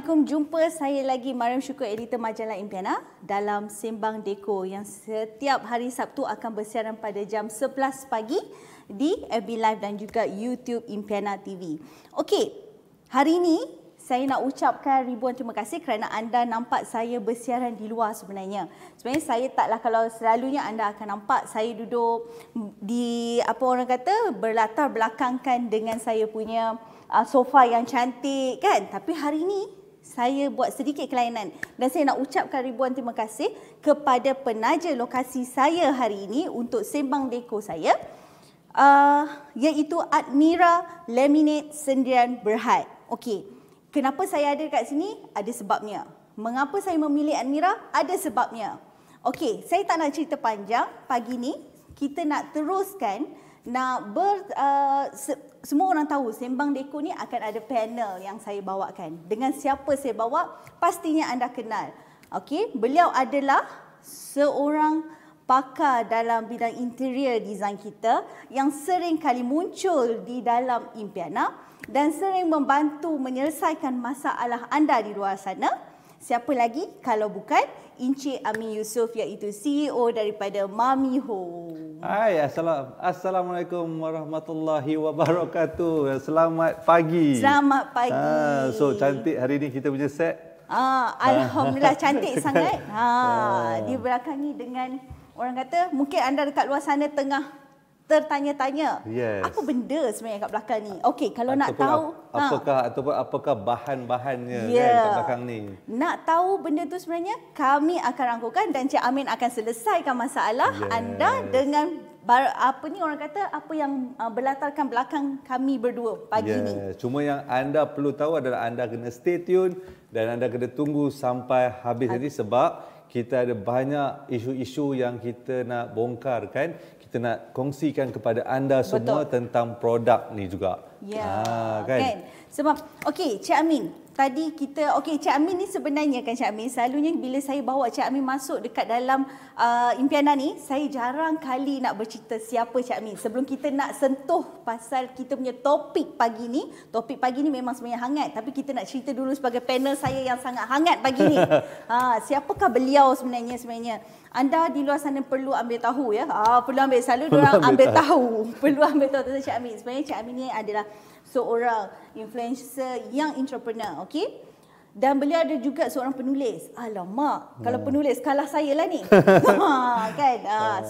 Assalamualaikum, jumpa saya lagi Mariam Syukur, editor majalah Impiana dalam Sembang Deko yang setiap hari Sabtu akan bersiaran pada jam 11 pagi di FB Live dan juga YouTube Impiana TV. Okey, hari ini saya nak ucapkan ribuan terima kasih kerana anda nampak saya bersiaran di luar sebenarnya. Sebenarnya saya taklah, kalau selalunya anda akan nampak saya duduk di berlatar belakangkan dengan saya punya sofa yang cantik kan. Tapi hari ini saya buat sedikit kelainan dan saya nak ucapkan ribuan terima kasih kepada penaja lokasi saya hari ini untuk Sembang Deko saya, iaitu Admira Laminate Sendirian Berhad. Okey, kenapa saya ada dekat sini? Ada sebabnya. Mengapa saya memilih Admira? Ada sebabnya. Okey, saya tak nak cerita panjang. Pagi ni kita nak teruskan, semua orang tahu Sembang Deko ni akan ada panel yang saya bawakan. Dengan siapa saya bawa, pastinya anda kenal. Okey, beliau adalah seorang pakar dalam bidang interior design kita yang sering kali muncul di dalam Impiana dan sering membantu menyelesaikan masalah anda di luar sana. Siapa lagi kalau bukan Encik Amin Yusof, iaitu CEO daripada Mami Home. Hai, Assalamualaikum warahmatullahi wabarakatuh. Selamat pagi. Selamat pagi. So cantik hari ni kita punya set. Alhamdulillah cantik sangat. Di belakang ni dengan orang kata mungkin anda dekat luar sana tengah tertanya-tanya, apa benda sebenarnya kat belakang ni? Okey, kalau nak tahu apakah bahan-bahannya kan kat belakang ni. Nak tahu benda tu sebenarnya, kami akan rangkukan dan Cik Amin akan selesaikan masalah anda dengan apa yang berlatarkan belakang kami berdua pagi ni. Cuma yang anda perlu tahu adalah anda kena stay tune dan anda kena tunggu sampai habis nanti, sebab kita ada banyak isu-isu yang kita nak bongkar kan. Kita nak kongsikan kepada anda semua tentang produk ni juga. Kan? Sebab okey, Cik Amin, tadi kita Cik Amin ni sebenarnya kan Cik Amin, selalunya bila saya bawa Cik Amin masuk dekat dalam Impiana ni, saya jarang kali nak bercerita siapa Cik Amin. Sebelum kita nak sentuh pasal kita punya topik pagi ni memang sebenarnya hangat, tapi kita nak cerita dulu sebagai panel saya yang sangat hangat pagi ni. Siapakah beliau sebenarnya? Anda di luar sana perlu ambil tahu ya. Perlu ambil, selalu diorang ambil tahu. Perlu ambil tahu tentang Cik Amin. Sebenarnya Cik Amin ni adalah seorang influencer, young entrepreneur, okey? Dan beliau ada juga seorang penulis. Alamak, kalau penulis kalah saya lah ni. Kan?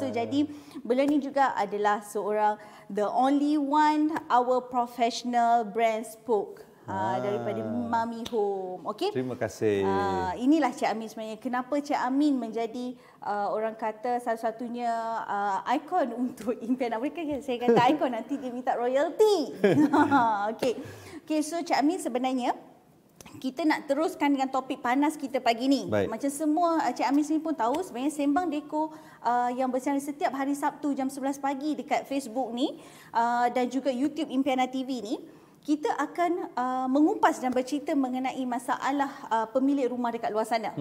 So jadi beliau ni juga adalah seorang the only one our professional brand spoke. Daripada Mami Home. Okey. Terima kasih. Inilah Cik Amin sebenarnya. Kenapa Cik Amin menjadi orang kata salah-satunya ikon untuk Impiana. Saya kata ikon, nanti dia minta royalty. Okey, so Cik Amin sebenarnya kita nak teruskan dengan topik panas kita pagi ni. Macam semua Cik Amin sendiri pun tahu, sebenarnya Sembang Deko yang bersiaran setiap hari Sabtu jam 11 pagi dekat Facebook ni dan juga YouTube Impiana TV ni, kita akan mengupas dan bercerita mengenai masalah pemilik rumah dekat luar sana.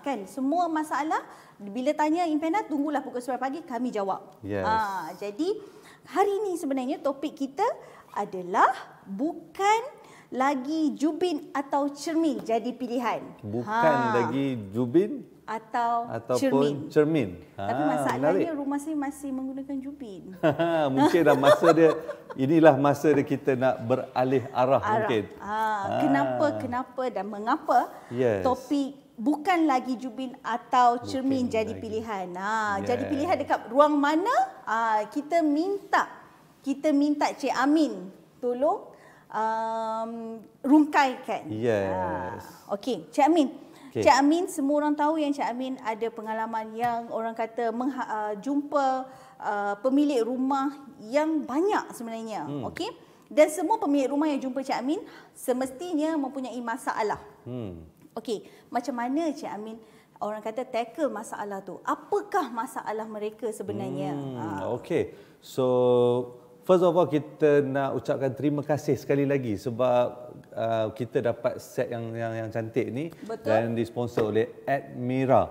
Kan, semua masalah bila tanya Impiana, tunggulah pukul 9 pagi kami jawab. Jadi hari ini sebenarnya topik kita adalah bukan lagi jubin atau cermin jadi pilihan. Bukan lagi jubin ataupun cermin. Tapi masalahnya rumah saya masih menggunakan jubin. Mungkin dah inilah masa dia kita nak beralih arah. Mungkin. Kenapa dan mengapa topik bukan lagi jubin atau cermin jadi pilihan. Jadi pilihan dekat ruang mana? Kita minta Cik Amin tolong rungkaikan. Okey, Cik Amin. Cik Amin, semua orang tahu yang Cik Amin ada pengalaman yang orang kata jumpa pemilik rumah yang banyak sebenarnya. Okey? Dan semua pemilik rumah yang jumpa Cik Amin semestinya mempunyai masalah. Okey, macam mana Cik Amin orang kata tackle masalah tu? Apakah masalah mereka sebenarnya? Okey. So first of all, kita nak ucapkan terima kasih sekali lagi sebab kita dapat set yang cantik ni. Dan disponsor oleh Admira.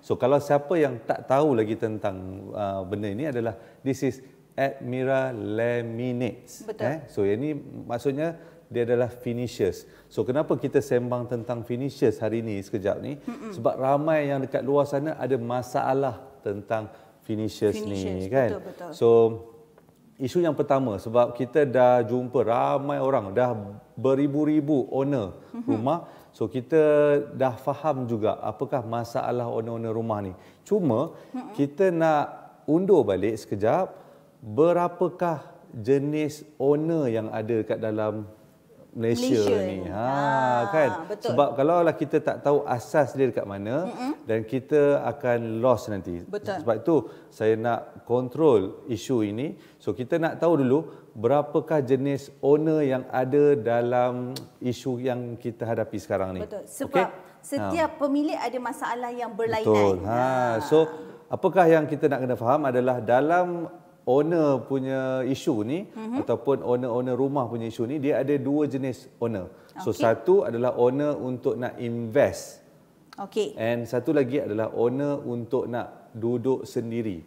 So kalau siapa yang tak tahu lagi tentang benda ini adalah this is Admira Laminates. So ini maksudnya dia adalah finishes. So kenapa kita sembang tentang finishes hari ni sekejap ni? Sebab ramai yang dekat luar sana ada masalah tentang finishes ni kan. Betul. So isu yang pertama, sebab kita dah jumpa ramai orang, dah beribu-ribu owner rumah. So kita dah faham juga apakah masalah owner-owner rumah ni. Cuma kita nak undur balik sekejap, berapakah jenis owner yang ada kat dalam Malaysia ni. Kan? Betul. Sebab kalaulah kita tak tahu asas dia dekat mana, dan kita akan lost nanti. Betul. Sebab itu saya nak kontrol isu ini. So kita nak tahu dulu berapakah jenis owner yang ada dalam isu yang kita hadapi sekarang ni. Betul. Sebab setiap pemilik ada masalah yang berlainan. Betul. So apakah yang kita nak kena faham adalah dalam owner punya isu ni ataupun owner-owner rumah punya isu ni, dia ada dua jenis owner. So satu adalah owner untuk nak invest. And satu lagi adalah owner untuk nak duduk sendiri.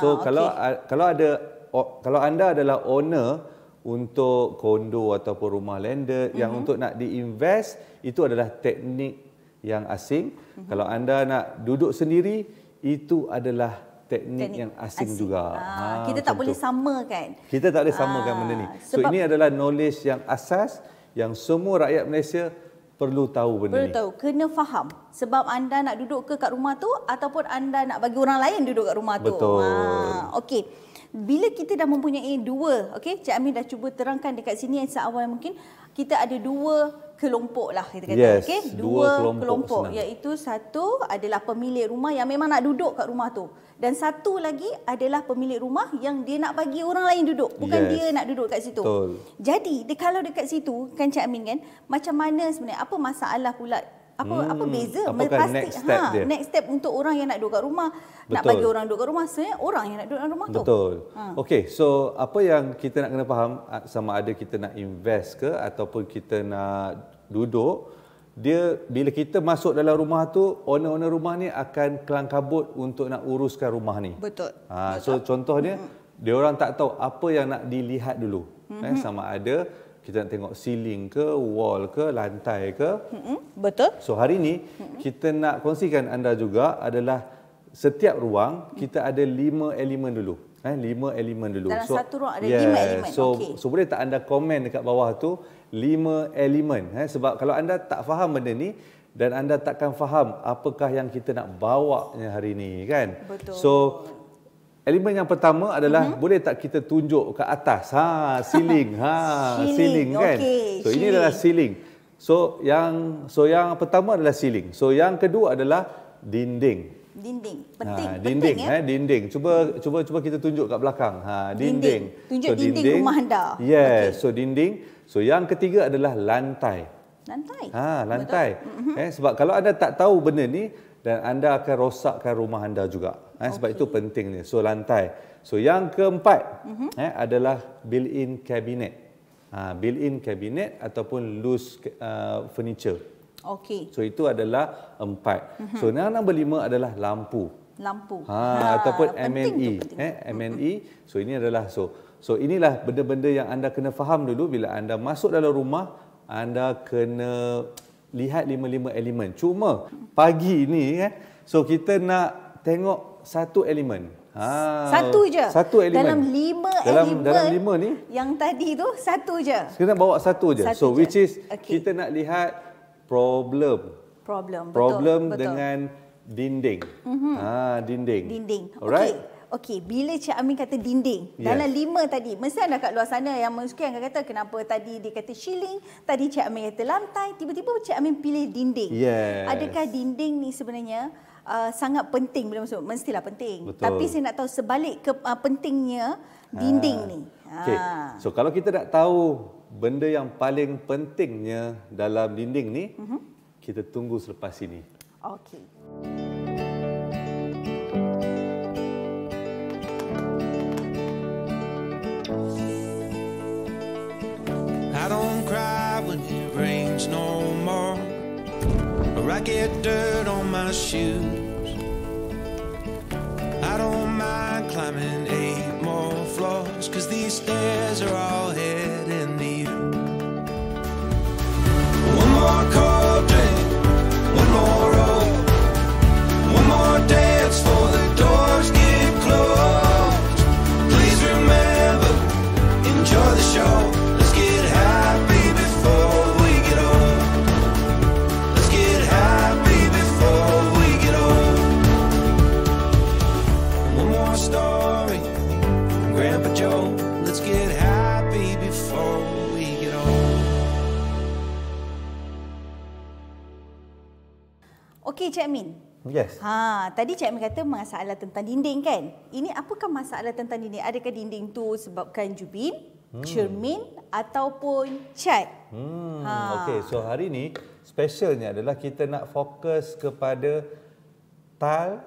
So kalau anda adalah owner untuk kondo ataupun rumah landed yang untuk nak diinvest, itu adalah teknik yang asing. Kalau anda nak duduk sendiri, itu adalah teknik yang asing juga. Kita tak boleh samakan. Kita tak boleh samakan benda ni. So ini adalah knowledge yang asas yang semua rakyat Malaysia perlu tahu benda ni. Perlu tahu, kena faham. Sebab anda nak duduk ke kat rumah tu ataupun anda nak bagi orang lain duduk kat rumah tu. Betul. Okey. Bila kita dah mempunyai dua, Cik Amin dah cuba terangkan dekat sini seawal mungkin, kita ada dua kelompok lah kita kata. Yes, dua kelompok iaitu satu adalah pemilik rumah yang memang nak duduk kat rumah tu. Dan satu lagi adalah pemilik rumah yang dia nak bagi orang lain duduk. Bukan dia nak duduk kat situ. Betul. Jadi, kalau dekat situ, kan Cik Amin kan, macam mana sebenarnya, apa masalah pula, apa beza? Apakah next step dia? Next step untuk orang yang nak duduk kat rumah, nak bagi orang duduk kat rumah, sebenarnya orang yang nak duduk kat rumah tu. Betul. Okey, so apa yang kita nak kena faham, sama ada kita nak invest ke ataupun kita nak duduk, dia bila kita masuk dalam rumah tu, owner-owner rumah ni akan kelang kabut untuk nak uruskan rumah ni. Betul. So contohnya, dia orang tak tahu apa yang nak dilihat dulu. Sama ada kita nak tengok ceiling ke, wall ke, lantai ke. Betul. So hari ni kita nak kongsikan anda juga adalah setiap ruang kita ada 5 elemen dulu. 5 elemen dulu. Dalam satu ruang ada 5 elemen. So boleh tak anda komen dekat bawah tu 5 elemen. Sebab kalau anda tak faham benda ni dan anda takkan faham apakah yang kita nak bawa hari ni kan. Betul. So elemen yang pertama adalah boleh tak kita tunjuk ke atas. Ceiling. Ceiling kan. So ini adalah ceiling. So yang pertama adalah ceiling. So yang kedua adalah dinding. Penting. Dinding. Dinding. Cuba kita tunjuk kat belakang. Dinding. Tunjuk so, dinding rumah anda. Yes. So dinding. So yang ketiga adalah lantai. Lantai. Sebab kalau anda tak tahu benda ni, dan anda akan rosakkan rumah anda juga. Sebab itu pentingnya. So lantai. So yang keempat adalah built-in cabinet. Built-in cabinet ataupun loose furniture. So itu adalah 4. So yang nombor 5 adalah lampu. Ataupun MNE. MNE. So ini adalah so inilah benda-benda yang anda kena faham dulu bila anda masuk dalam rumah. Anda kena lihat 5 elemen. Cuma pagi ni so kita nak tengok satu elemen. Satu je. Satu elemen. Dalam 5 elemen. Dalam 5 ni yang tadi tu satu je. Kita nak bawa satu je. So which is kita nak lihat problem betul. Dengan dinding. Dinding. Alright. Okey, bila Cik Amin kata dinding, dalam 5 tadi, mesti anda kat luar sana yang mungkin akan kata kenapa tadi dia kata ceiling, tadi Cik Amin kata lantai, tiba-tiba Cik Amin pilih dinding. Adakah dinding ni sebenarnya sangat penting bila masuk? Mestilah penting. Betul. Tapi saya nak tahu sebalik pentingnya dinding ni. Okay. So kalau kita nak tahu benda yang paling pentingnya dalam dinding ni, kita tunggu selepas ini. Okey. I don't cry when it rains no more, or I get dirt on my shoes. I don't mind climbing 8 more floors, 'cause these stairs are all heading to you. more cold drink, one more roll, one more dance for the doors get closed. Please remember, enjoy the show. Let's get happy before we get old. Let's get happy before we get old. One more story, Grandpa Joe. Let's get happy before we get old. Okey, Cik Amin. Yes. Tadi Cik Amin kata masalah tentang dinding kan? Ini apakah masalah tentang dinding? Adakah dinding tu sebabkan jubin, cermin ataupun cat? Okey, so hari ni specialnya adalah kita nak fokus kepada tile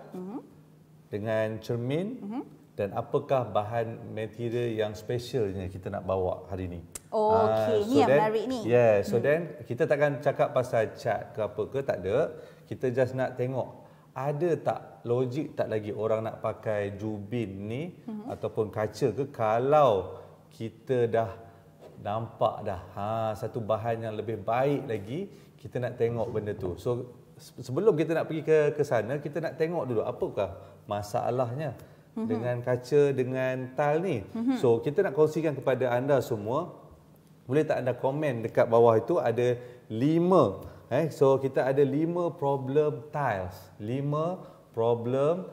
dengan cermin dan apakah bahan material yang specialnya kita nak bawa hari ni. Okey, ni yang menarik ni. Yeah, so then kita takkan cakap pasal cat ke apa ke, tak ada. Kita just nak tengok ada tak logik tak lagi orang nak pakai jubin ni ataupun kaca ke kalau kita dah nampak dah satu bahan yang lebih baik lagi, kita nak tengok benda tu. So sebelum kita nak pergi ke sana, kita nak tengok dulu apakah masalahnya dengan kaca, dengan tile ni. So kita nak kongsikan kepada anda semua. Boleh tak anda komen dekat bawah itu ada 5. So kita ada 5 problem tiles, 5 problem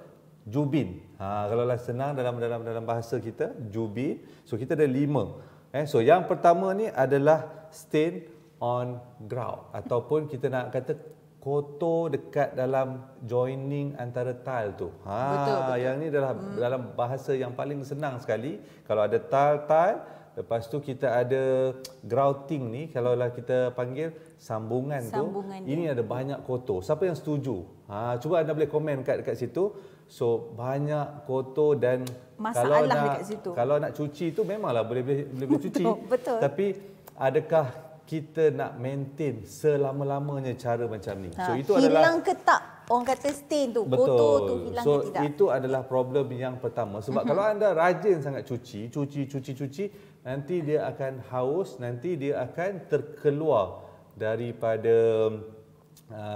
jubin. Kalau lah senang dalam bahasa kita, jubin. So kita ada 5. So yang pertama ni adalah stain on grout ataupun kita nak kata kotor dekat dalam joining antara tile tu. Betul. Yang ni adalah dalam bahasa yang paling senang sekali. Kalau ada tile, lepas tu kita ada grouting ni, kalau lah kita panggil sambungan tu, ini ada banyak kotor. Siapa yang setuju? Cuba anda boleh komen dekat situ. So banyak kotor dan masalah dekat situ. Kalau nak cuci tu memanglah boleh cuci. Betul. Tapi adakah kita nak maintain selama-lamanya cara macam ni? So itu hilang ke tak? Orang kata stain tu, kotor tu hilang ke tidak? Itu adalah problem yang pertama. Sebab kalau anda rajin sangat cuci, nanti dia akan haus, nanti dia akan terkeluar daripada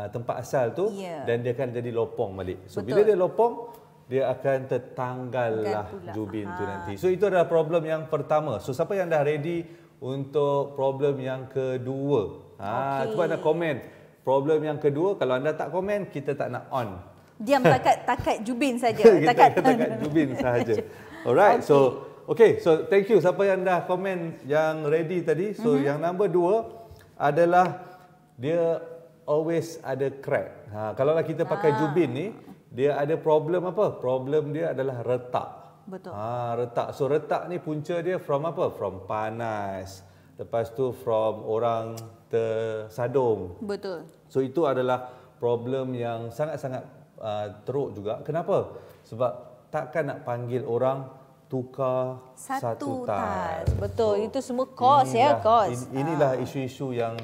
tempat asal tu dan dia akan jadi lopong balik. So bila dia lopong, dia akan tertanggallah jubin tu nanti. So itu adalah problem yang pertama. So siapa yang dah ready untuk problem yang kedua? Cuba anda komen. Problem yang kedua, kalau anda tak komen, kita tak nak on. Diam takat jubin saja. Takat jubin sahaja. Alright, so thank you siapa yang dah komen yang ready tadi. So yang number 2 adalah dia always ada crack. Kalaulah kita pakai jubin ni, dia ada problem apa? Problem dia adalah retak. Betul. Retak. So retak ni punca dia from apa? From panas. Lepas tu from orang tersadung. Betul. So itu adalah problem yang sangat-sangat teruk juga. Kenapa? Sebab takkan nak panggil orang tukar satu tiles. Betul. So, itu semua kos kos. Inilah isu-isu yang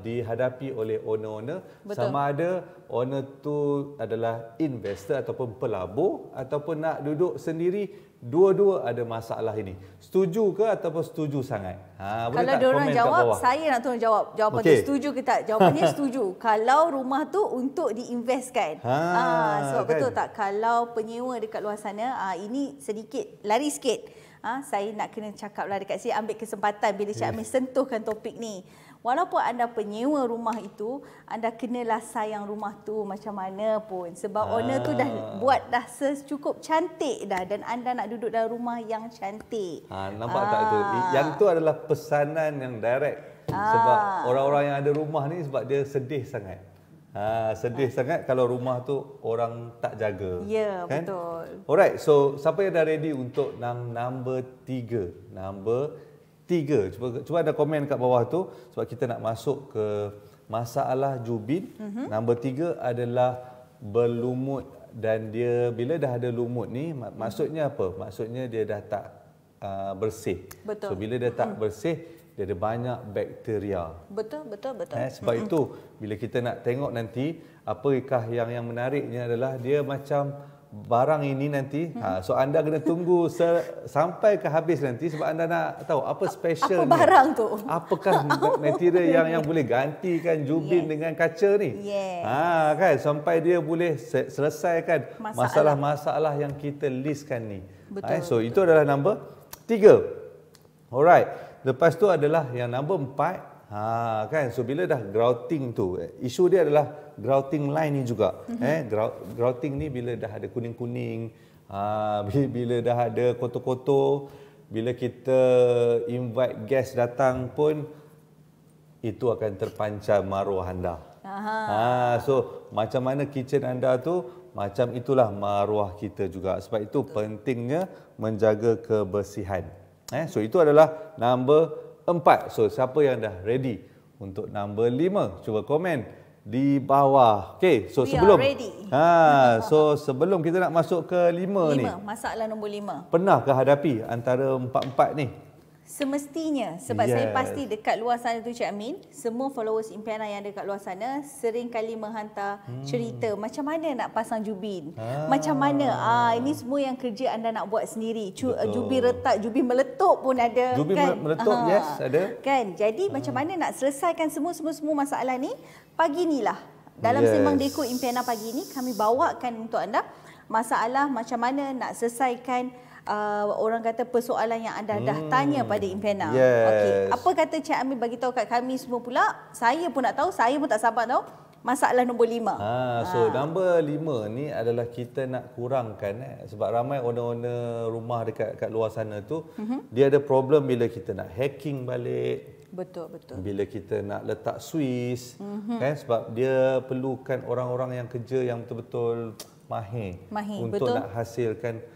dihadapi oleh owner-owner. Sama ada owner tu adalah investor ataupun pelabur ataupun nak duduk sendiri. Dua-dua ada masalah ini. Setuju ke ataupun setuju sangat? Kalau diorang jawab, saya nak tolong jawab. Jawapan tu setuju ke tak? Jawapannya setuju. Kalau rumah tu untuk diinvestkan. Sebab kan? Betul tak? Kalau penyewa dekat luar sana, ini sedikit, lari sikit. Saya nak kena cakap lah dekat sini, ambil kesempatan bila Cik Amin sentuhkan topik ni. Walaupun anda penyewa rumah itu, anda kenalah sayang rumah tu macam mana pun. Sebab owner tu dah buat dah secukup cantik dah dan anda nak duduk dalam rumah yang cantik. Nampak tak tu? Yang tu adalah pesanan yang direct. Sebab orang-orang yang ada rumah ni sebab dia sedih sangat. Sedih sangat kalau rumah tu orang tak jaga. Ya, kan? Betul. Alright, so siapa yang dah ready untuk number 3? Number 3. Cuba ada komen kat bawah tu sebab kita nak masuk ke masalah jubin. Nombor 3 adalah berlumut dan dia bila dah ada lumut ni maksudnya apa? Maksudnya dia dah tak bersih. Betul. So bila dia tak bersih, dia ada banyak bakteria. Betul. Sebab itu bila kita nak tengok nanti apakah yang menariknya adalah dia macam barang ini nanti. So anda kena tunggu sampai ke habis nanti sebab anda nak tahu apa special apa barang tu. Apakah material yang boleh gantikan jubin dengan kaca ni. Kan sampai dia boleh selesaikan masalah-masalah yang kita listkan ni. So itu adalah nombor 3. Alright. Lepas tu adalah yang nombor 4. Kan, so bila dah grouting tu, isu dia adalah grouting line ni juga. Grouting ni bila dah ada kuning-kuning, bila dah ada kotor-kotor, bila kita invite guest datang pun itu akan terpancar maruah anda. So macam mana kitchen anda tu, macam itulah maruah kita juga. Sebab itu pentingnya menjaga kebersihan. So itu adalah nombor 4. So siapa yang dah ready untuk nombor 5? Cuba komen di bawah. Okay, so sebelum sebelum kita nak masuk ke 5 ni. Masalah nombor 5. Pernahkah hadapi antara 4-4 ni? Semestinya, sebab saya pasti dekat luar sana tu Cik Amin, semua followers Impiana yang dekat luar sana sering kali menghantar cerita macam mana nak pasang jubin, macam mana ini semua yang kerja anda nak buat sendiri. Jubin retak, jubin meletup pun ada. Jubin kan? Meletup, yes, ada. Kan? Jadi macam mana nak selesaikan semua masalah ni, pagi ni lah. Dalam Sembang Deko Impiana pagi ni kami bawakan untuk anda masalah macam mana nak selesaikan orang kata persoalan yang anda dah tanya pada Impiana. Okey, apa kata Cik Amin bagi tahu kat kami semua pula? Saya pun nak tahu, saya pun tak sabar tahu. Masalah nombor 5. So nombor 5 ni adalah kita nak kurangkan sebab ramai owner-owner rumah dekat luar sana tu dia ada problem bila kita nak hacking balik. Betul. Bila kita nak letak Swiss kan, sebab dia perlukan orang-orang yang kerja yang betul-betul mahir untuk nak hasilkan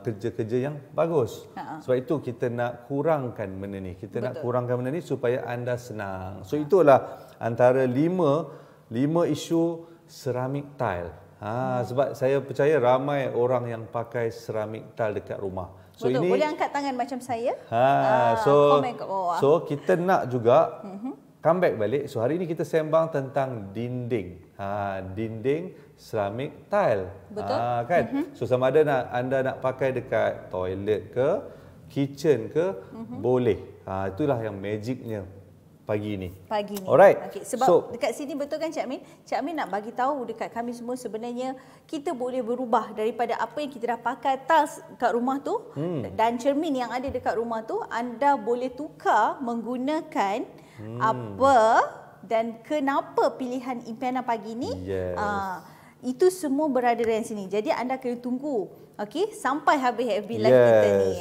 kerja-kerja yang bagus. Sebab itu kita nak kurangkan benda ni. Kita nak kurangkan benda ni supaya anda senang. So itulah antara 5 isu ceramik tile. Sebab saya percaya ramai orang yang pakai ceramik tile dekat rumah. So betul. Ini boleh angkat tangan macam saya. Komen kat bawah. So kita nak juga comeback balik. So hari ini kita sembang tentang dinding. Dinding ceramik tile. Betul. Kan? So sama ada anda nak pakai dekat toilet ke, kitchen ke, boleh. Itulah yang magicnya pagi ni. Alright. Okay. Sebab dekat sini betul kan Cik Amin? Cik Amin nak bagi tahu dekat kami semua sebenarnya kita boleh berubah daripada apa yang kita dah pakai tiles kat rumah tu dan cermin yang ada dekat rumah tu, anda boleh tukar menggunakan apa dan kenapa pilihan Impiana pagi ni. Itu semua berada di sini. Jadi anda kena tunggu sampai habis FB Live kita ni.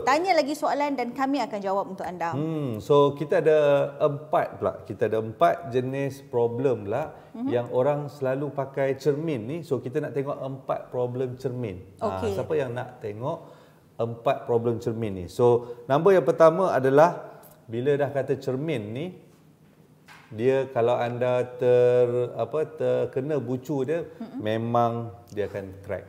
Tanya lagi soalan dan kami akan jawab untuk anda. So kita ada 4 pula. Kita ada 4 jenis problem pula yang orang selalu pakai cermin ni. So kita nak tengok 4 problem cermin. Siapa yang nak tengok 4 problem cermin ni? So nombor yang pertama adalah bila dah kata cermin ni, dia kalau anda terkena bucu dia, memang dia akan crack.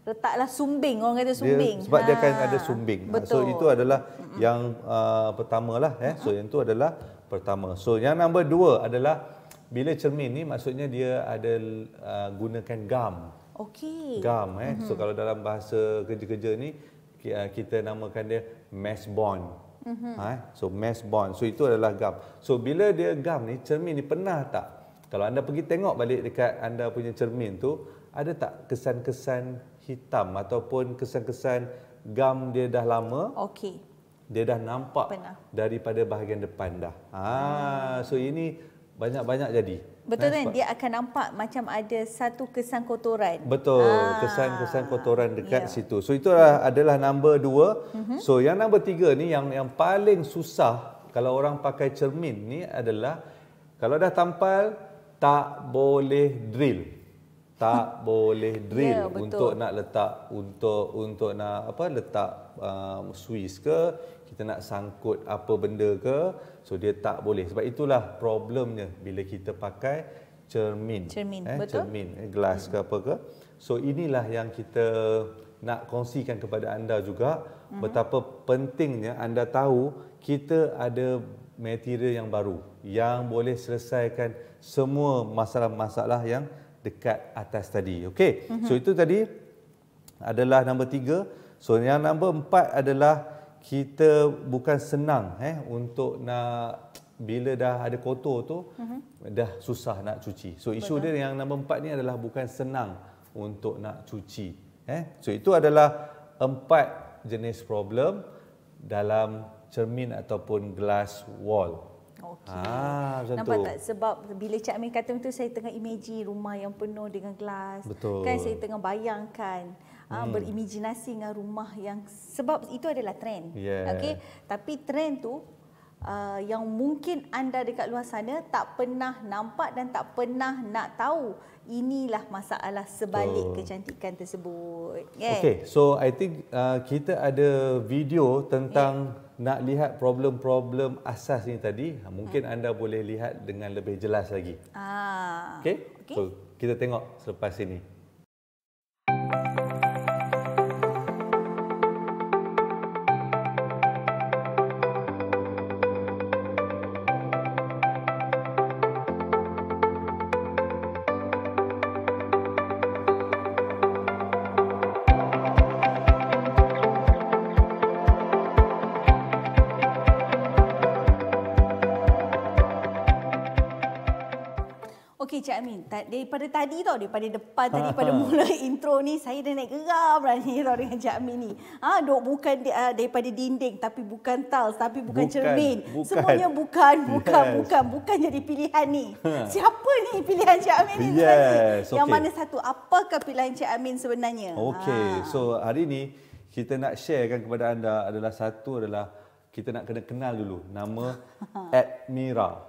Letaklah sumbing, orang kata sumbing. Sebab dia akan ada sumbing. So itu adalah yang pertamalah. So yang itu adalah pertama. So yang nombor 2 adalah bila cermin ni maksudnya dia ada gunakan gam. Gam. So kalau dalam bahasa kerja-kerja ni kita namakan dia mesh bond. So mesh bond. So itu adalah gam. So bila dia gam ni, cermin ni pernah tak kalau anda pergi tengok balik dekat anda punya cermin tu, ada tak kesan-kesan hitam ataupun kesan-kesan gam dia dah lama? Dia dah nampak daripada bahagian depan dah. So ini banyak-banyak jadi. Betul kan? Dia akan nampak macam ada satu kesan kotoran. Betul, kesan-kesan kotoran dekat situ. So itu adalah nombor 2. So yang nombor 3 ni yang paling susah kalau orang pakai cermin ni adalah kalau dah tampal tak boleh drill. Tak boleh drill untuk nak letak untuk nak letak Swiss ke, kita nak sangkut apa benda ke, so dia tak boleh. Sebab itulah problemnya bila kita pakai cermin. Cermin, gelas ke apa ke. So inilah yang kita nak kongsikan kepada anda juga betapa pentingnya anda tahu kita ada material yang baru yang boleh selesaikan semua masalah-masalah yang dekat atas tadi. Okey. So itu tadi adalah nombor 3. So yang nombor 4 adalah kita bukan senang untuk nak, bila dah ada kotor tu dah susah nak cuci. So isu dia yang nombor 4 ni adalah bukan senang untuk nak cuci. So itu adalah 4 jenis problem dalam cermin ataupun glass wall. Okey. Nampak tak? Sebab bila Cik Amin kata itu, saya tengah imagine rumah yang penuh dengan gelas. Betul. Kan saya tengah bayangkan berimajinasi dengan rumah yang, sebab itu adalah trend. Yeah. Okey. Tapi trend tu yang mungkin anda dekat luar sana tak pernah nampak dan tak pernah nak tahu. Inilah masalah sebalik kecantikan tersebut. Okay, so I think kita ada video tentang nak lihat problem-problem asas ni tadi. Mungkin anda boleh lihat dengan lebih jelas lagi. Okay? So kita tengok selepas ini. Okey Cik Amin, daripada tadi tau, daripada depan tadi, pada mula intro ni, saya dah naik geram dah ni tau dengan Cik Amin ni. Bukan daripada dinding, tapi bukan tiles, tapi bukan cermin. Semuanya bukan jadi pilihan ni. Siapa ni pilihan Cik Amin ni sebenarnya? Yang mana satu? Apakah pilihan Cik Amin sebenarnya? Okey, so hari ni kita nak sharekan kepada anda adalah kita nak kena kenal dulu nama Admira.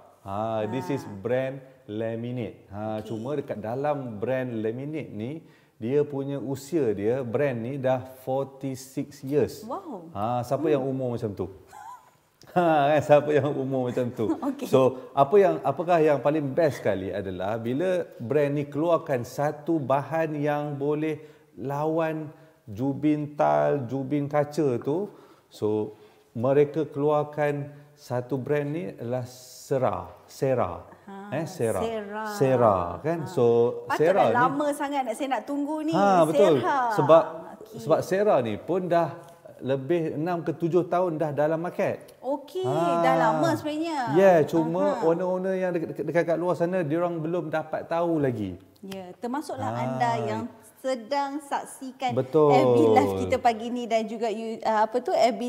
This is brand laminate. Cuma dekat dalam brand laminate ni, dia punya usia dia, brand ni dah 46 years. Wow. Siapa yang umur macam tu? Siapa yang umur macam tu? Okay. So, apakah yang paling best sekali adalah bila brand ni keluarkan satu bahan yang boleh lawan jubin tile, jubin kaca tu. So, mereka keluarkan satu brand ni adalah Cera kan. So Cera ni lama sangat saya nak tunggu ni. Betul. Sebab Cera ni pun dah lebih 6 ke 7 tahun dah dalam market. Okey, dah lama sebenarnya. Cuma owner-owner yang dekat luar sana, diorang belum dapat tahu lagi. Termasuklah anda yang sedang saksikan Betul. FB Live kita pagi ni dan juga FB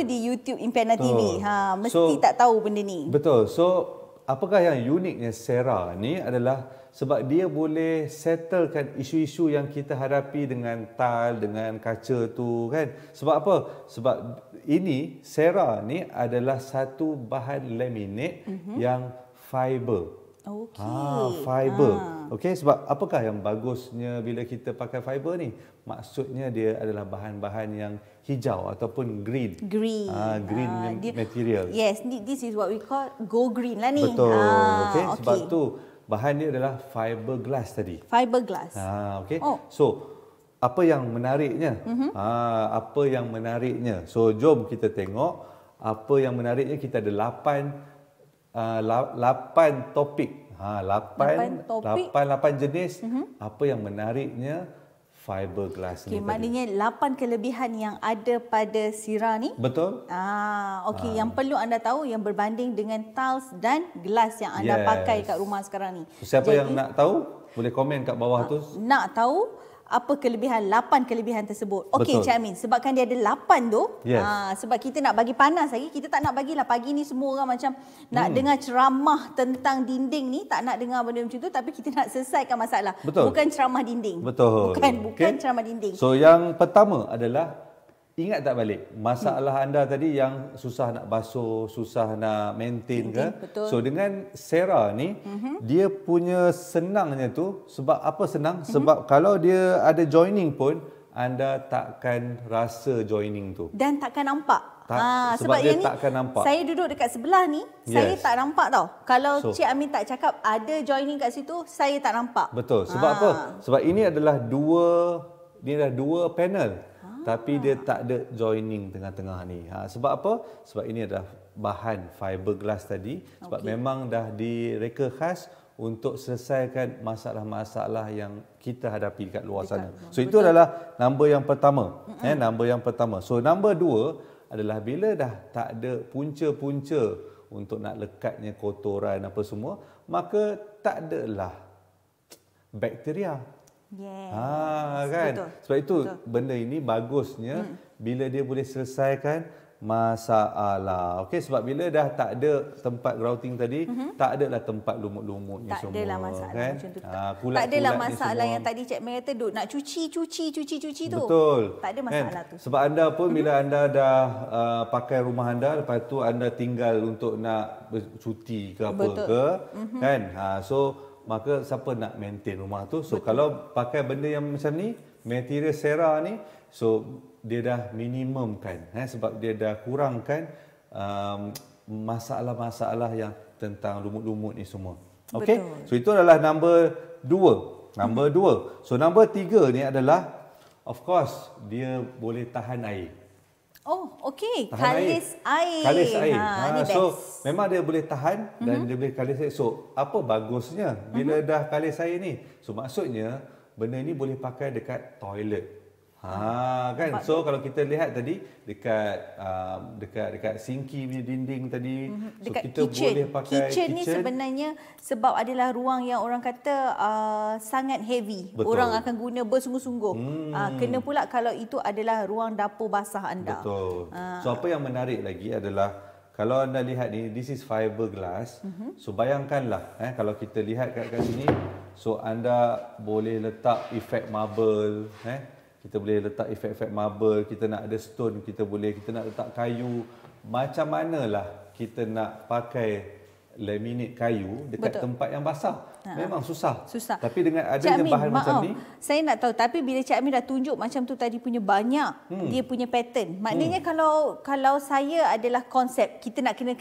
di YouTube Impiana TV. Mesti tak tahu benda ni. Betul. So apakah yang uniknya Cera ni adalah sebab dia boleh settlekan isu-isu yang kita hadapi dengan tile, dengan kaca tu kan. Sebab apa? Sebab ini Cera ni adalah satu bahan laminate yang fiber. Fiber. Okey, sebab apakah yang bagusnya bila kita pakai fiber ni? Maksudnya dia adalah bahan-bahan yang hijau ataupun green. Green material. Yes, this is what we call go green lah ni. Betul. Okey, sebab tu bahan dia adalah fiberglass tadi. Fiberglass. Okey. So, apa yang menariknya? Apa yang menariknya? So, jom kita tengok apa yang menariknya. Kita ada 8 topik. 8 jenis. Apa yang menariknya fiberglass ni. Maknanya 8 kelebihan yang ada pada Cera ni. Betul. Okey, yang perlu anda tahu yang berbanding dengan tiles dan gelas yang anda pakai kat rumah sekarang ni. Siapa yang nak tahu, boleh komen kat bawah tu. Nak tahu apa kelebihan, 8 kelebihan tersebut. Okey Cik Amin, sebabkan dia ada 8 tu, sebab kita nak bagi panas lagi, kita tak nak bagilah pagi ni semua orang macam nak dengar ceramah tentang dinding ni, tak nak dengar benda macam tu, tapi kita nak selesaikan masalah. Betul. Bukan ceramah dinding. Betul. Bukan ceramah dinding. So yang pertama adalah, ingat tak balik masalah anda tadi yang susah nak basuh, susah nak maintain ke? Betul. So dengan Cera ni, dia punya senangnya tu, sebab apa senang? Sebab kalau dia ada joining pun, anda takkan rasa joining tu. Dan takkan nampak. Sebab dia takkan nampak. Saya duduk dekat sebelah ni, saya tak nampak tau. Kalau Cik Amin tak cakap ada joining kat situ, saya tak nampak. Betul. Sebab apa? Sebab ini adalah dua panel. Tapi dia tak ada joining tengah-tengah ni. Sebab apa? Sebab ini adalah bahan fiberglass tadi. Sebab memang dah direka khas untuk selesaikan masalah-masalah yang kita hadapi kat luar sana. So itu adalah number yang pertama. Number yang pertama. So number 2 adalah bila dah tak ada punca-punca untuk nak lekatnya kotoran apa semua, maka tak adalah bakteria. Yes. Kan? Betul. Sebab itu benda ini bagusnya bila dia boleh selesaikan masalah. Okey, sebab bila dah tak ada tempat grouting tadi, tak adalah tempat lumut-lumut ni semua. Tak adalah masalah kan? macam tu. Kulat-kulat Tak adalah ni masalah semua. yang tadi Cik Mel kata duk nak cuci tu. Betul. Tak ada masalah tu. Sebab anda pun bila anda dah pakai rumah anda, lepas tu anda tinggal untuk nak bercuti ke apa ke, kan? So maka siapa nak maintain rumah tu? So kalau pakai benda yang macam ni, material Cera ni, so dia dah minimumkan, sebab dia dah kurangkan masalah-masalah yang tentang lumut-lumut ni semua. Okey. So itu adalah number 2. Number 2. So number 3 ni adalah of course dia boleh tahan air. Oh, okey. Tahan Kalis air. Kalis air. Ni So best. memang dia boleh tahan dan dia boleh kalis air. So apa bagusnya bila dah kalis air ni? So maksudnya benda ni boleh pakai dekat toilet. Kan. So kalau kita lihat tadi dekat sinki punya dinding tadi, so Dekat kita kitchen. boleh pakai Kitchen ni sebenarnya sebab adalah ruang yang orang kata sangat heavy. Betul. Orang akan guna bersungguh-sungguh. Kena pula kalau itu adalah ruang dapur basah anda. Betul. So apa yang menarik lagi adalah kalau anda lihat ni, this is fiberglass. So bayangkanlah kalau kita lihat kat sini, so anda boleh letak efek marble, kita boleh letak efek-efek marble, kita nak ada stone, kita nak letak kayu. Macam manalah kita nak pakai laminate kayu dekat tempat yang basah. Memang susah. Tapi dengan adanya bahan macam ni, saya nak tahu, tapi bila Cik Amin dah tunjuk macam tu tadi punya banyak dia punya pattern. Maknanya kalau saya adalah konsep, kita nak kena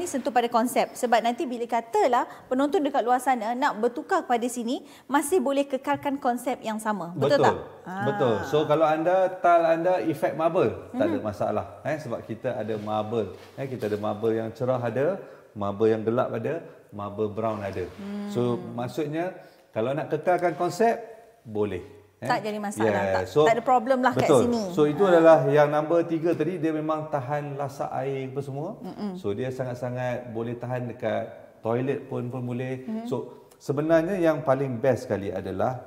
sentuh pada konsep. Sebab nanti bila katalah penonton dekat luar sana nak bertukar kepada sini, masih boleh kekalkan konsep yang sama. Betul tak? Betul. So kalau efek marble, tak ada masalah. Sebab kita ada marble. Kita ada marble yang cerah ada, marble yang gelap ada, marble brown ada. So maksudnya kalau nak kekalkan konsep, boleh. Tak jadi masalah. So, tak ada problem lah kat sini. So itu adalah yang number 3 tadi, dia memang tahan lasak air apa semua. So dia sangat-sangat boleh tahan dekat toilet pun boleh. So sebenarnya yang paling best sekali adalah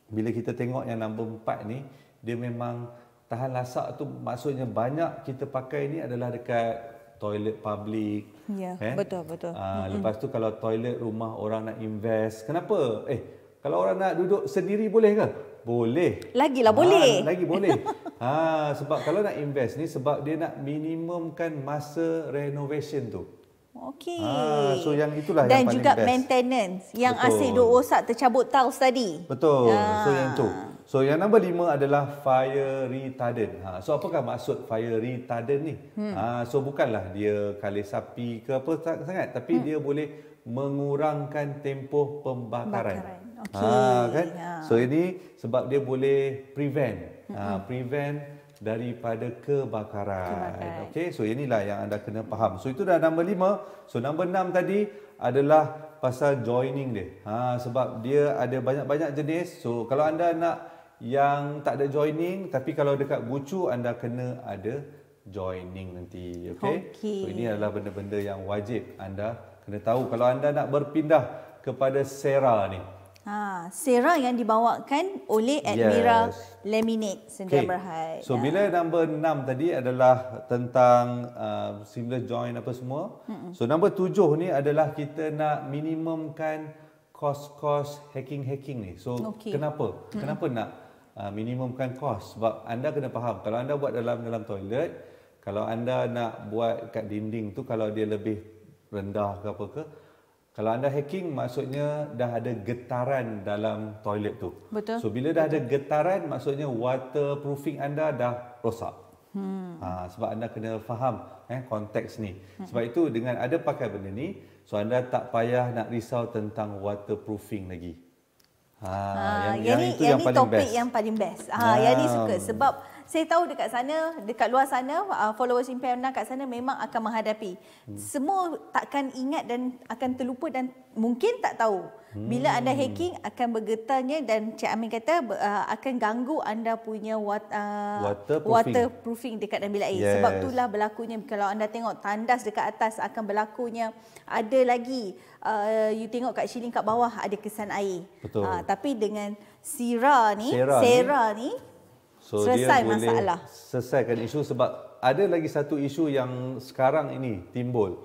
bila kita tengok yang number 4 ni, dia memang tahan lasak tu, maksudnya banyak kita pakai ni adalah dekat toilet public. Ya, betul. Lepas tu kalau toilet rumah orang nak invest, kenapa? Kalau orang nak duduk sendiri boleh ke? Boleh. Lagilah boleh. Lagi boleh. Sebab kalau nak invest ni, sebab dia nak minimumkan masa renovation tu. Okey. So yang itulah dan yang paling juga best. Maintenance yang Betul. asyik duk rosak tercabut tiles tadi. Betul. So yang tu. So yang nombor 5 adalah fire retardant. So apakah maksud fire retardant ni? So bukanlah dia kalis api ke apa sangat, tapi dia boleh mengurangkan tempoh pembakaran. Kan? So ini sebab dia boleh prevent daripada kebakaran. Okey, so inilah yang anda kena faham. So itu dah nombor 5. So nombor 6 tadi adalah pasal joining dia. Sebab dia ada banyak-banyak jenis. So kalau anda nak yang tak ada joining, tapi kalau dekat bucu anda kena ada joining nanti. Okey. So ini adalah benda-benda yang wajib anda kena tahu kalau anda nak berpindah kepada Cera ni. Cera yang dibawakan oleh Admira Laminate Sdn Bhd. So bila number 6 tadi adalah tentang seamless joint apa semua. So number 7 ni adalah kita nak minimumkan kos-kos hacking ni. So kenapa? Kenapa nak minimumkan kos? Sebab anda kena faham, kalau anda buat dalam toilet, kalau anda nak buat kat dinding tu, kalau dia lebih rendah ke apa ke, kalau anda hacking, maksudnya dah ada getaran dalam toilet tu. Betul. So bila dah ada getaran, maksudnya waterproofing anda dah rosak. Sebab anda kena faham konteks ni. Sebab itu dengan ada pakai benda ni, so anda tak payah nak risau tentang waterproofing lagi. Yang ni topik best. Yang paling best. Yang ni suka sebab saya tahu dekat sana, dekat luar sana, followers Impiana kat sana memang akan menghadapi. Semua takkan ingat dan akan terlupa dan mungkin tak tahu. Bila anda hacking akan bergetarnya dan Cik Amin kata akan ganggu anda punya waterproofing dekat dalam bilik air. Yes. Sebab itulah berlakunya kalau anda tengok tandas dekat atas akan berlakunya. Ada lagi you tengok kat ceiling kat bawah ada kesan air. Betul. Tapi dengan Sera ni so selesai dia masalah. Boleh selesaikan isu sebab ada lagi satu isu yang sekarang ini timbul.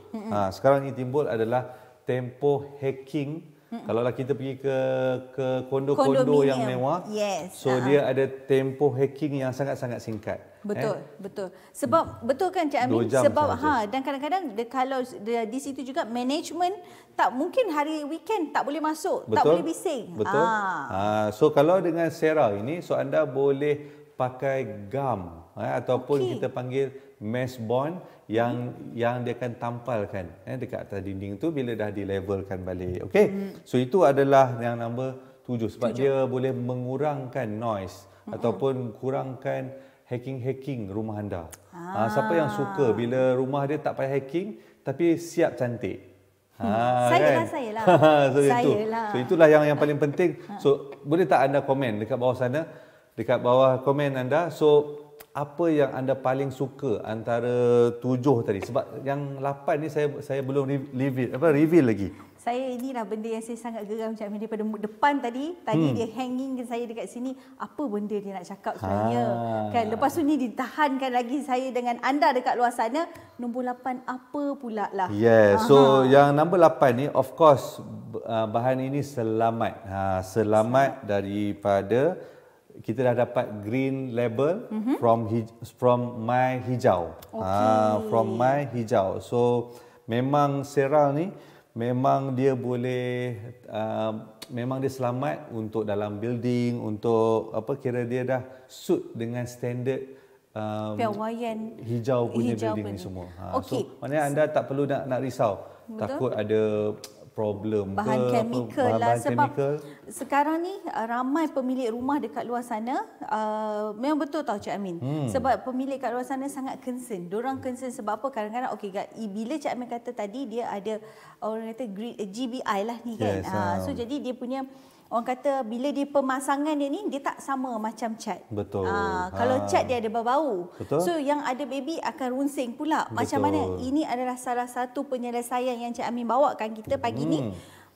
Sekarang ini timbul adalah tempoh hacking. Kalau lah kita pergi ke kondo-kondo yang mewah, so dia ada tempoh hacking yang sangat-sangat singkat. Betul. Sebab betul kan Cik Amin? Sebab dan kadang-kadang kalau di situ juga management tak mungkin hari weekend tak boleh masuk, tak boleh bising. Betul. So kalau dengan Sera ini, so anda boleh pakai gam ataupun kita panggil mesh bond yang dia akan tampalkan dekat atas dinding tu bila dah dilevelkan balik. Okey. So itu adalah yang nombor 7 sebab dia boleh mengurangkan noise ataupun kurangkan hacking rumah anda. Siapa yang suka bila rumah dia tak payah hacking tapi siap cantik. Sayalah. So itulah yang paling penting. So boleh tak anda komen dekat bawah sana, dekat bawah komen anda. So apa yang anda paling suka antara 7 tadi? Sebab yang 8 ni saya belum reveal lagi. Saya inilah benda yang saya sangat geram Cik Amin daripada depan tadi dia hanging saya dekat sini. Apa benda dia nak cakap sebenarnya? Kan lepas tu ni ditahankan lagi saya dengan anda dekat luar sana. Nombor 8 apa pula lah? So yang nombor 8 ni of course bahan ini selamat. Selamat daripada kita dah dapat green label from My Hijau. From My Hijau. So memang Sera ni memang dia boleh memang dia selamat untuk dalam building, untuk kira dia dah suit dengan standard piawaian hijau punya building ni semua. So maknanya anda tak perlu nak risau. Takut ada problem bahan chemical lah sebab sekarang ni ramai pemilik rumah dekat luar sana memang betul tau Cik Amin. Sebab pemilik kat luar sana sangat concern. Diorang concern sebab apa? Kadang-kadang bila Cik Amin kata tadi dia ada orang kata GBI lah ni kan. So jadi dia punya orang kata bila dia pemasangan dia ni dia tak sama macam cat. Betul. Kalau cat dia ada bau-bau. Betul. So yang ada baby akan runsing pula. Macam mana? Ini adalah salah satu penyelesaian yang Cik Amin bawakan kita pagi ni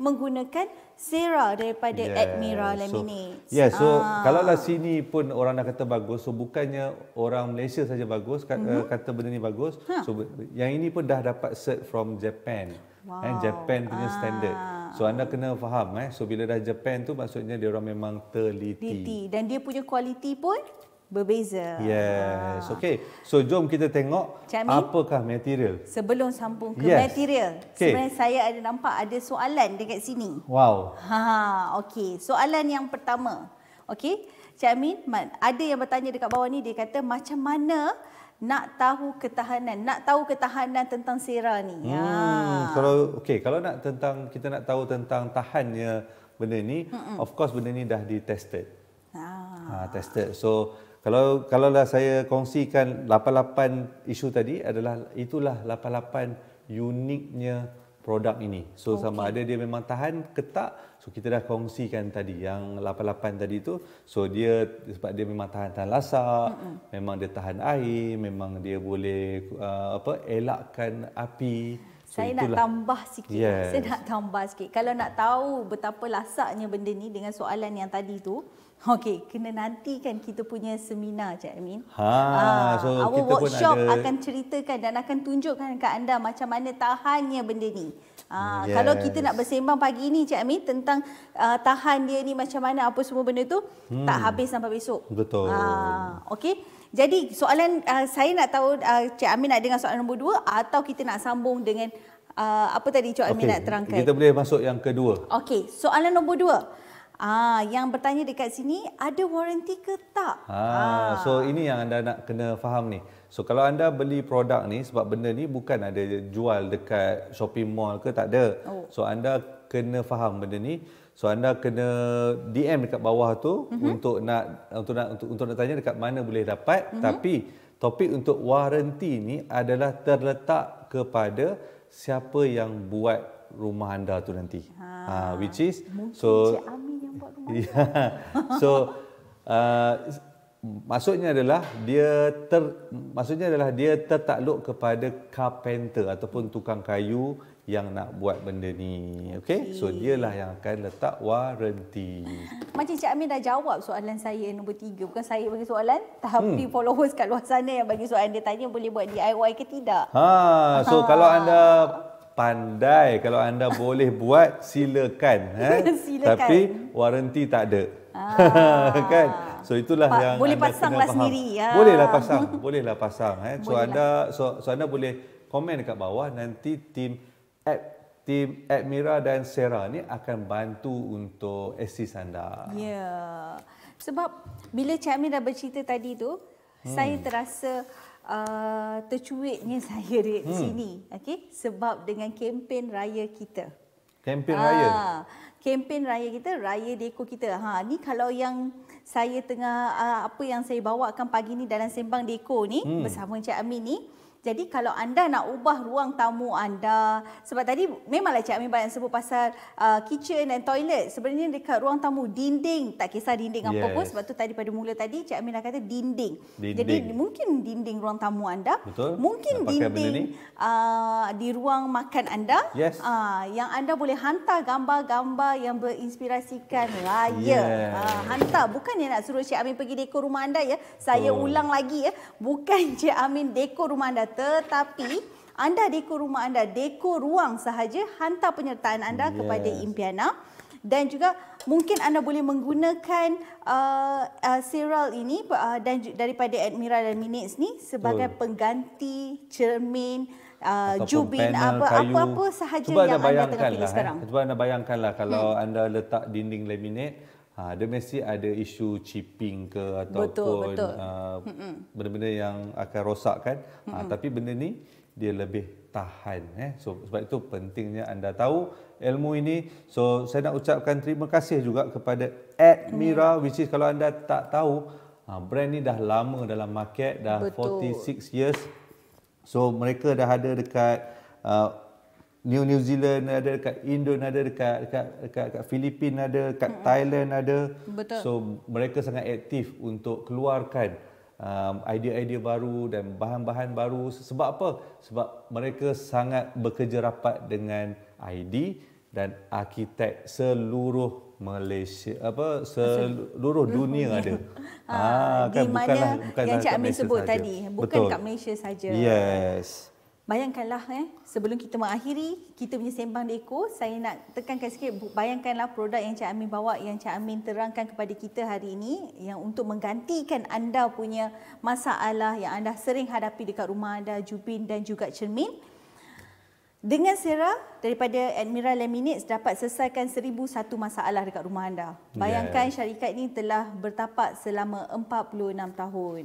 menggunakan Sera daripada Admira Laminate. So kalaulah sini pun orang dah kata bagus, so bukannya orang Malaysia saja bagus kata benda ni bagus. So yang ini pun dah dapat cert from Japan. Japan punya standard. So anda kena faham so bila dah Japan tu maksudnya dia orang memang teliti. Dan dia punya kualiti pun berbeza. Okay. So jom kita tengok apakah material. Sebelum sambung ke material, sebenarnya saya ada nampak ada soalan dekat sini. Wow. Okey. Soalan yang pertama. Okey. Cik Amin, ada yang bertanya dekat bawah ni, dia kata macam mana nak tahu ketahanan tentang Sera ni. Kalau kita nak tahu tentang tahannya benda ni, of course benda ni dah di-tested. Tested. So kalau lah saya kongsikan 88 isu tadi itulah 88 uniknya produk ini. So sama ada dia memang tahan ke tak. So kita dah kongsikan tadi yang 88 tadi tu. So dia sebab dia memang tahan lasak, memang dia tahan air, memang dia boleh elakkan api. So saya nak tambah sikit. Saya nak tambah sikit. Kalau nak tahu betapa lasaknya benda ni dengan soalan yang tadi tu, kena nantikan kita punya seminar Cik Amin. So our kita workshop pun ada akan ceritakan dan akan tunjukkan ke anda macam mana tahannya benda ni. Kalau kita nak bersembang pagi ni Cik Amin tentang tahan dia ni macam mana apa semua benda tu, tak habis sampai besok. Betul. Okey. Jadi soalan saya nak tahu Cik Amin nak dengar soalan nombor 2 atau kita nak sambung dengan apa tadi Cik Amin nak terangkan? Kita boleh masuk yang kedua. Okey, soalan nombor 2. Yang bertanya dekat sini, ada waranti ke tak? So ini yang anda nak kena faham ni. So kalau anda beli produk ni, sebab benda ni bukan ada jual dekat shopping mall ke, tak ada. So anda kena faham benda ni. So anda kena DM dekat bawah tu untuk nak tanya dekat mana boleh dapat. Tapi topik untuk waranti ni adalah terletak kepada siapa yang buat rumah anda tu nanti. Which is mungkin so Cik Amin yang buat rumah. So maksudnya adalah dia tertakluk kepada carpenter ataupun tukang kayu yang nak buat benda ni. Okey. So dialah yang akan letak waranti. Macam Cik Amin dah jawab soalan saya nombor 3. Bukan saya bagi soalan, tapi followers kat luar sana yang bagi soalan. Dia tanya boleh buat DIY ke tidak. So kalau anda pandai, kalau anda boleh buat, silakan. Silakan. Tapi waranti tak ada. Kan? So itulah yang boleh anda pasanglah kena faham. sendiri. Bolehlah pasang. So anda boleh komen dekat bawah, nanti tim Admira dan Sarah ni akan bantu untuk assist anda. Ya. Sebab bila Cik Amin dah bercerita tadi tu, saya terasa tercuitnya saya di sini. Okey, sebab dengan kempen raya kita. Kempen raya. Kempen raya kita, raya deko kita. Ni kalau yang saya tengah apa yang saya bawakan pagi ni dalam sembang deko ni bersama Cik Amin ni. Jadi kalau anda nak ubah ruang tamu anda, sebab tadi memanglah Cik Amin banyak sebut pasal kitchen dan toilet. Sebenarnya dekat ruang tamu dinding, tak kisah dinding apa pun, sebab tu tadi pada mula tadi Cik Amin dah kata dinding. Jadi mungkin dinding ruang tamu anda, betul, mungkin dinding di ruang makan anda, yang anda boleh hantar gambar-gambar yang berinspirasikan raya. Hantar, bukannya nak suruh Cik Amin pergi dekor rumah anda ya. Saya ulang lagi ya, bukan Cik Amin dekor rumah anda, tetapi anda dekor rumah anda, dekor ruang sahaja, hantar penyertaan anda kepada Impiana. Dan juga mungkin anda boleh menggunakan serial ini dan daripada Admira dan Minutes ni sebagai pengganti cermin, jubin, apa-apa sahaja yang anda tengah pilih sekarang. Cuba anda bayangkanlah kalau anda letak dinding laminate, dia mesti ada isu chipping ke ataupun benda-benda yang akan rosakkan. Tapi benda ni dia lebih tahan. So sebab itu pentingnya anda tahu ilmu ini. So saya nak ucapkan terima kasih juga kepada Admira, which is kalau anda tak tahu, brand ni dah lama dalam market, dah 46 years. So mereka dah ada dekat New Zealand ada, dekat Indonesia ada, dekat Filipina ada, dekat Thailand ada. So mereka sangat aktif untuk keluarkan idea-idea baru dan bahan-bahan baru. Sebab apa? Sebab mereka sangat bekerja rapat dengan ID dan arkitek seluruh Malaysia, seluruh dunia ada. Kan, di mana bukan yang Cik Amin sebut sahaja. tadi, bukan kat Malaysia saja. Yes. Bayangkanlah sebelum kita mengakhiri kita punya sembang deko, saya nak tekankan sikit, bayangkanlah produk yang Cik Amin bawa, yang Cik Amin terangkan kepada kita hari ini, yang untuk menggantikan anda punya masalah yang anda sering hadapi dekat rumah anda, jubin dan juga cermin. Dengan Sarah daripada Admira Laminates dapat selesaikan 1001 masalah dekat rumah anda. Bayangkan syarikat ini telah bertapak selama 46 tahun.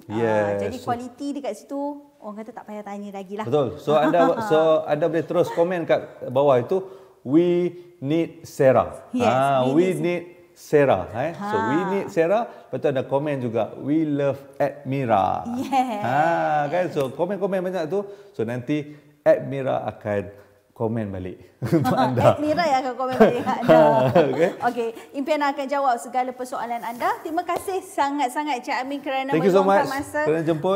Jadi kualiti dekat situ orang kata tak payah tanya lagi lah. Betul. So anda boleh terus komen kat bawah itu, we need Sarah. We need Sarah. So we need Sarah. Lepas tu ada komen juga, we love Admira. Kan? So komen-komen banyak tu. So nanti Admira akan komen balik untuk anda. Admira yang akan komen balik kat anda. Okey, Impiana akan jawab segala persoalan anda. Terima kasih sangat-sangat Cik Amin kerana meluangkan masa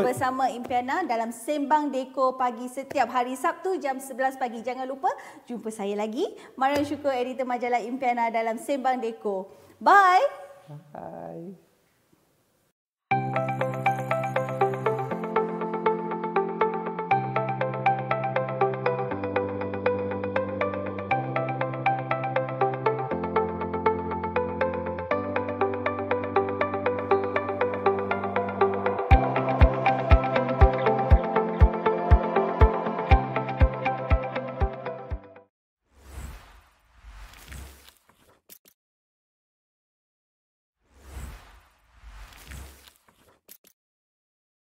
bersama Impiana dalam Sembang Deko Pagi setiap hari Sabtu jam 11 pagi. Jangan lupa jumpa saya lagi, Mariam Syukur, editor majalah Impiana dalam Sembang Deko. Bye. Bye.